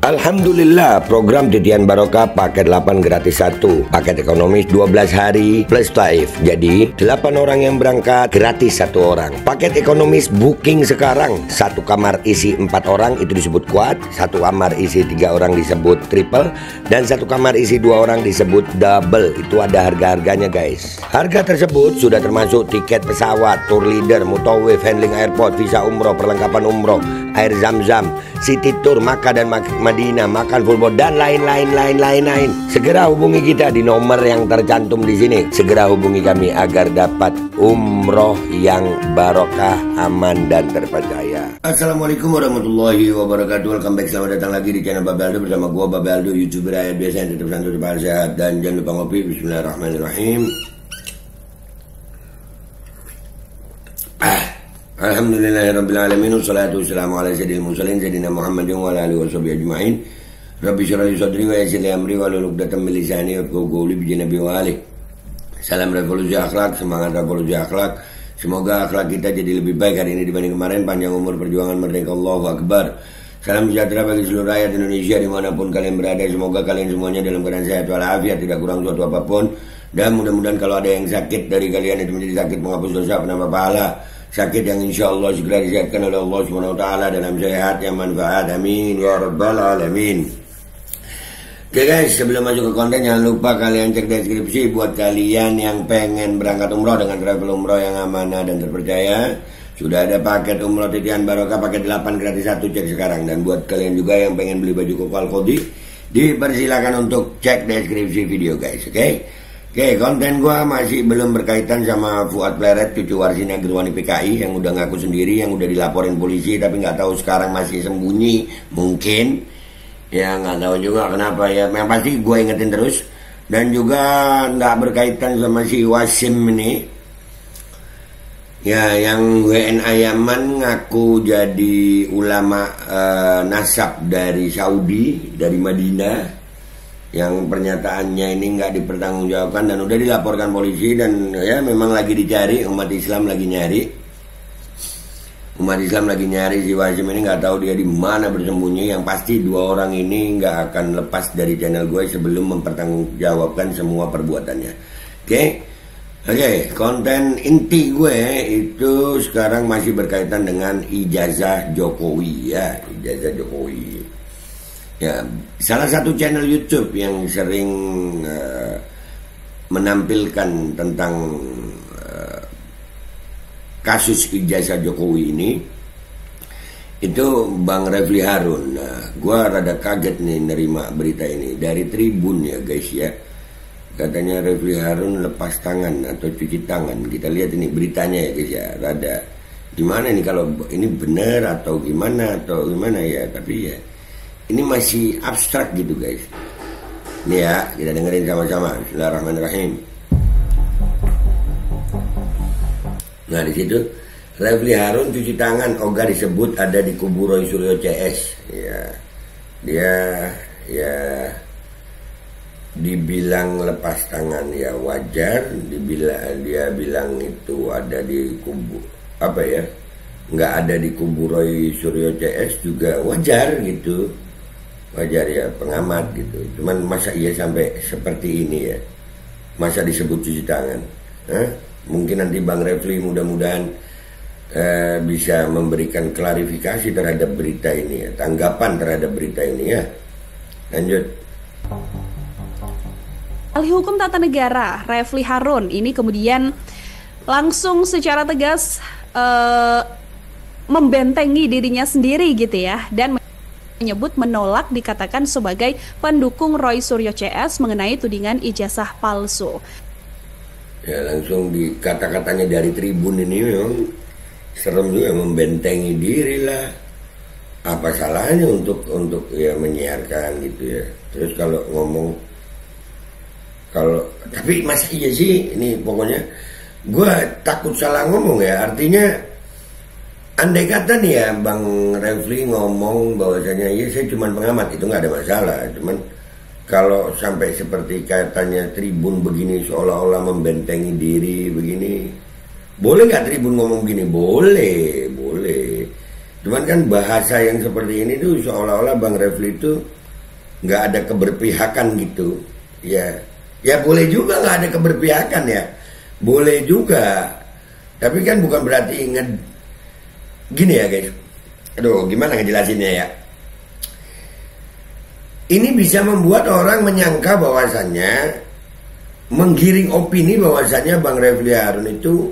Alhamdulillah, program Titian Barokah paket 8 gratis 1, paket ekonomis 12 hari plus taif. Jadi 8 orang yang berangkat gratis 1 orang. Paket ekonomis booking sekarang, 1 kamar isi 4 orang itu disebut quad, 1 kamar isi 3 orang disebut triple, dan 1 kamar isi 2 orang disebut double. Itu ada harga-harganya guys. Harga tersebut sudah termasuk tiket pesawat, tour leader, mutawif, handling airport, visa umroh, perlengkapan umroh, air zam-zam, city tour, Makkah dan Madinah, makan full board, dan lain-lain. Segera hubungi kita di nomor yang tercantum di sini. Segera hubungi kami agar dapat umroh yang barokah, aman dan terpercaya. Assalamualaikum warahmatullahi wabarakatuh. Welcome back, selamat datang lagi di channel Babe Aldo bersama gua Babe Aldo, YouTuber rakyat biasa yang tetap santai, tetap sehat, dan jangan lupa ngopi. Bismillahirrahmanirrahim. Alhamdulillahirrabbilalamin. Wassalatu wassalamu ala sayyidil mursalin sayyidina Muhammadin wa ala alihi washabihi ajma'in. Rabbi shrah li sadri wa yassir li amri wahlul 'uqdatam min lisani yafqahu qawli bi janabi wa ali. Salam revolusi akhlak, semangat revolusi akhlak. Semoga akhlak kita jadi lebih baik hari ini dibanding kemarin. Panjang umur, perjuangan, merdeka, Allahu Akbar. Salam sejahtera bagi seluruh rakyat Indonesia dimanapun kalian berada. Semoga kalian semuanya dalam keadaan sehat walafiat, tidak kurang suatu apapun. Dan mudah-mudahan kalau ada yang sakit dari kalian itu menjadi sakit penghapus dosa, penambah pahala. Sakit yang insya Allah segera disehatkan oleh Allah SWT dalam sehat yang manfaat. Amin ya rabbal alamin. Oke guys, sebelum masuk ke konten jangan lupa kalian cek deskripsi buat kalian yang pengen berangkat umroh dengan travel umroh yang amanah dan terpercaya. Sudah ada paket umroh Titian Barokah paket 8 gratis 1, cek sekarang. Dan buat kalian juga yang pengen beli baju koko Al-Khodi, dipersilakan untuk cek deskripsi video guys. Oke, konten gua masih belum berkaitan sama Fuad Pleret, cucu Warsina Gerwani PKI yang udah ngaku sendiri, yang udah dilaporin polisi tapi nggak tahu sekarang masih sembunyi mungkin. Ya nggak tahu juga kenapa ya. Yang pasti gue ingetin terus. Dan juga nggak berkaitan sama si Wasim ini. Ya, yang WNA Yaman ngaku jadi ulama nasab dari Saudi, dari Madinah, yang pernyataannya ini nggak dipertanggungjawabkan dan udah dilaporkan polisi. Dan ya memang lagi dicari, umat Islam lagi nyari. Umat Islam lagi nyari si Wasim ini, nggak tahu dia di mana bersembunyi. Yang pasti 2 orang ini nggak akan lepas dari channel gue sebelum mempertanggungjawabkan semua perbuatannya. Oke, konten inti gue itu sekarang masih berkaitan dengan ijazah Jokowi ya, ijazah Jokowi. Ya, salah satu channel YouTube yang sering menampilkan tentang kasus ijazah Jokowi ini itu Bang Refli Harun. Nah, gua rada kaget nih nerima berita ini dari Tribun ya guys ya. Katanya Refli Harun lepas tangan atau cuci tangan. Kita lihat ini beritanya ya guys ya. Rada gimana nih kalau ini benar atau gimana ya, tapi ya ini masih abstrak gitu guys. Ini ya, kita dengerin sama-sama. Bismillahirrahmanirrahim. Nah di situ Refli Harun cuci tangan, ogah disebut ada di kubu Roy Suryo CS. Ya, dia dibilang lepas tangan ya wajar, dia bilang itu ada di kubu apa ya, nggak ada di kubu Roy Suryo CS juga wajar gitu, wajar ya pengamat gitu. Cuman masa iya sampai seperti ini ya, masa disebut cuci tangan? Mungkin nanti Bang Refli mudah-mudahan bisa memberikan klarifikasi terhadap berita ini ya, tanggapan terhadap berita ini ya. Lanjut. Ahli Hukum Tata Negara Refli Harun ini kemudian langsung secara tegas membentengi dirinya sendiri gitu ya, dan menyebut menolak dikatakan sebagai pendukung Roy Suryo CS mengenai tudingan ijazah palsu. Ya langsung di kata-katanya dari Tribun ini memang serem juga, membentengi diri lah. Apa salahnya untuk ya menyiarkan gitu ya. Terus kalau ngomong tapi masa iya sih ini, pokoknya gue takut salah ngomong ya. Artinya andai kata nih ya Bang Refli ngomong bahwasanya ya saya cuma pengamat, itu nggak ada masalah. Cuman kalau sampai seperti katanya Tribun begini, seolah-olah membentengi diri begini, boleh nggak Tribun ngomong begini? Boleh. Cuman kan bahasa yang seperti ini tuh seolah-olah Bang Refli itu nggak ada keberpihakan gitu. Ya boleh juga nggak ada keberpihakan ya, boleh juga. Tapi kan bukan berarti gini ya guys. Aduh, gimana ngejelasinnya ya? Ini bisa membuat orang menyangka bahwasannya, menggiring opini bahwasannya Bang Refly Harun itu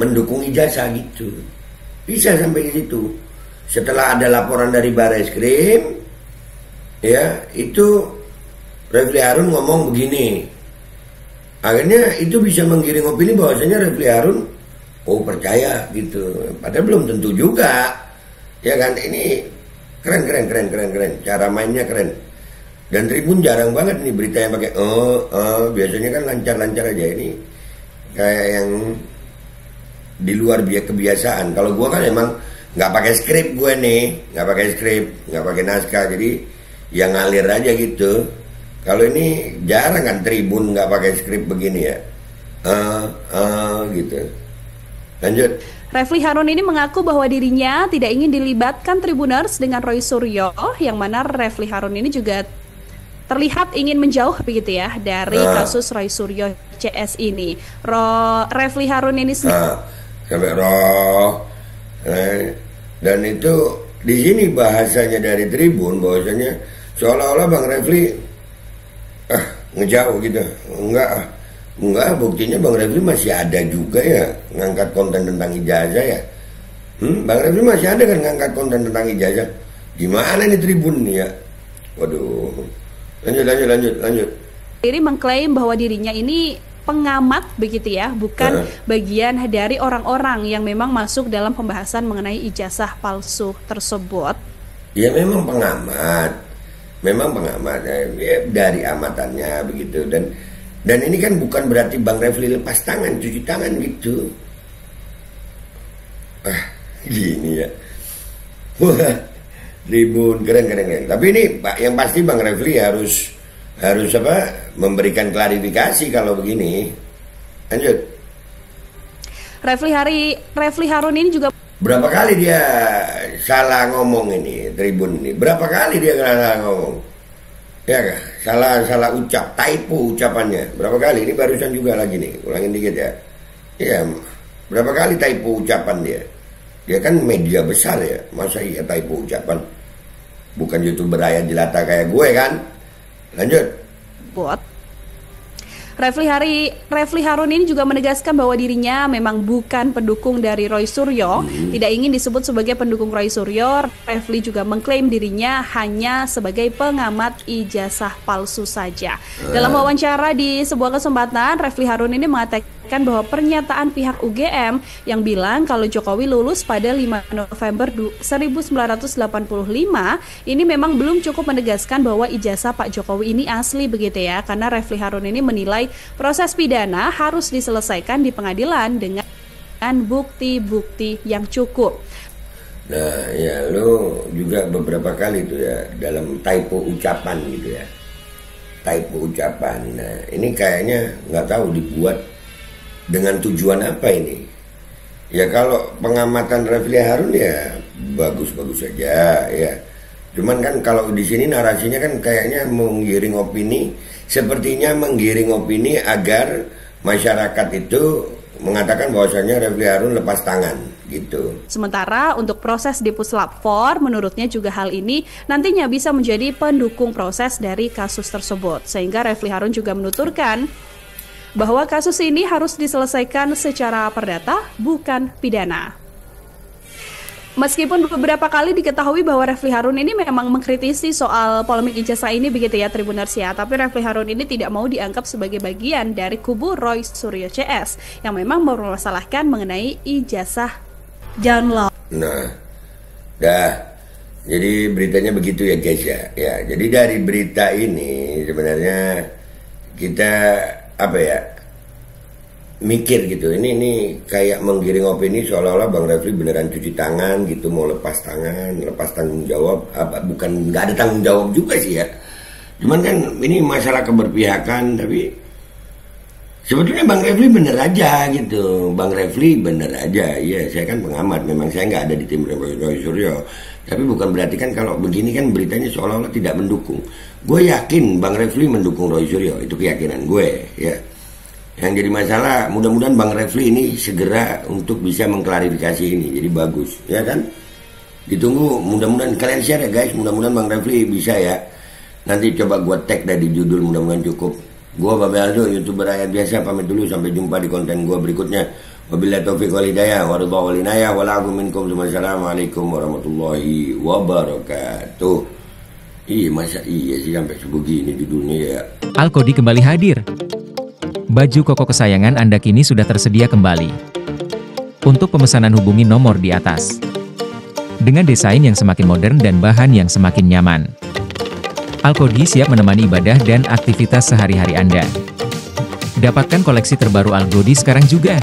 mendukung ijazah gitu. Bisa sampai ke situ. Setelah ada laporan dari Barreskrim, ya itu Refly Harun ngomong begini. Akhirnya itu bisa menggiring opini bahwasannya Refly Harun percaya gitu. Padahal belum tentu juga. Ya kan, ini keren. Cara mainnya keren. Dan Tribun jarang banget nih berita yang pakai biasanya kan lancar-lancar aja. Ini kayak yang di luar kebiasaan. Kalau gue kan emang nggak pakai skrip, gue nih nggak pakai naskah, jadi yang ngalir aja gitu. Kalau ini jarang kan Tribun nggak pakai skrip begini ya, gitu. Lanjut. Refly Harun ini mengaku bahwa dirinya tidak ingin dilibatkan Tribuners dengan Roy Suryo, yang mana Refly Harun ini juga terlihat ingin menjauh begitu ya dari kasus Roy Suryo CS ini. Refly Harun ini sampai dan itu di sini bahasanya dari Tribun bahwasanya seolah-olah Bang Refly ngejauh gitu. Enggak, buktinya Bang Refly masih ada juga ya ngangkat konten tentang ijazah ya. Bang Refly masih ada kan ngangkat konten tentang ijazah. Gimana nih Tribun nih ya? Waduh. Lanjut. Diri mengklaim bahwa dirinya ini pengamat begitu ya, bukan bagian dari orang-orang yang memang masuk dalam pembahasan mengenai ijazah palsu tersebut. Ya memang pengamat ya, dari amatannya begitu. Dan ini kan bukan berarti Bang Refly lepas tangan, cuci tangan gitu. Gini ya. Wah, Tribun keren. Tapi ini Pak, yang pasti Bang Refly harus memberikan klarifikasi kalau begini. Lanjut. Refly Harun ini juga berapa kali dia salah ngomong ini Tribun ini? Berapa kali dia salah ngomong? Ya kan? Salah ucap, typo ucapannya. Berapa kali? Ini barusan juga lagi nih, ulangin dikit ya. Iya, berapa kali typo ucapan dia? Dia kan media besar ya, masa iya typo ucapan? Bukan YouTuber ayat jelata kayak gue kan? Lanjut. Refly Harun ini juga menegaskan bahwa dirinya memang bukan pendukung dari Roy Suryo, tidak ingin disebut sebagai pendukung Roy Suryo. Refly juga mengklaim dirinya hanya sebagai pengamat ijazah palsu saja. Dalam wawancara di sebuah kesempatan, Refly Harun ini mengatakan bahwa pernyataan pihak UGM yang bilang kalau Jokowi lulus pada 5 November 1985 ini memang belum cukup menegaskan bahwa ijazah Pak Jokowi ini asli begitu ya, karena Refly Harun ini menilai proses pidana harus diselesaikan di pengadilan dengan bukti-bukti yang cukup. Nah ya, lo juga beberapa kali itu ya dalam typo ucapan gitu ya, typo ucapan. Nah ini kayaknya nggak tahu dibuat dengan tujuan apa ini. Ya kalau pengamatan Refly Harun ya bagus-bagus saja ya. Cuman kan kalau di sini narasinya kan kayaknya menggiring opini, sepertinya menggiring opini agar masyarakat itu mengatakan bahwasanya Refly Harun lepas tangan gitu. Sementara untuk proses di Puslap 4, menurutnya juga hal ini nantinya bisa menjadi pendukung proses dari kasus tersebut. Sehingga Refly Harun juga menuturkan bahwa kasus ini harus diselesaikan secara perdata, bukan pidana. Meskipun beberapa kali diketahui bahwa Refly Harun ini memang mengkritisi soal polemik ijazah ini begitu ya Tribuners ya, tapi Refly Harun ini tidak mau dianggap sebagai bagian dari kubu Roy Suryo CS yang memang mempermasalahkan mengenai ijazah download. Nah, jadi beritanya begitu ya guys ya. Ya, jadi dari berita ini sebenarnya kita mikir gitu, ini kayak menggiring opini seolah-olah Bang Refly beneran cuci tangan gitu, mau lepas tanggung jawab, bukan nggak ada tanggung jawab juga sih ya, cuman kan ini masalah keberpihakan. Tapi sebetulnya Bang Refly bener aja gitu, Bang Refly bener aja. Iya, saya kan pengamat, memang saya nggak ada di tim Roy Suryo, Tapi bukan berarti kan kalau begini kan beritanya seolah-olah tidak mendukung. Gue yakin Bang Refli mendukung Roy Suryo, itu keyakinan gue ya. Yang jadi masalah mudah-mudahan Bang Refli ini segera untuk bisa mengklarifikasi ini, jadi bagus ya kan. Ditunggu, mudah-mudahan kalian share ya guys, mudah-mudahan Bang Refli bisa ya. Nanti coba gue tag dari judul, mudah-mudahan cukup. Gue Babe Aldo, YouTuber rakyat biasa, pamit dulu, sampai jumpa di konten gue berikutnya. Wabillahi taufiq wal hidayah, waridha wal inayah, walakum minkum, wassalamualaikum warahmatullahi wabarakatuh. Iya masa iya sih sampai sebegini judulnya ya. Alkodi kembali hadir. Baju koko kesayangan Anda kini sudah tersedia kembali. Untuk pemesanan hubungi nomor di atas. Dengan desain yang semakin modern dan bahan yang semakin nyaman. Alkodi siap menemani ibadah dan aktivitas sehari-hari Anda. Dapatkan koleksi terbaru Alkodi sekarang juga.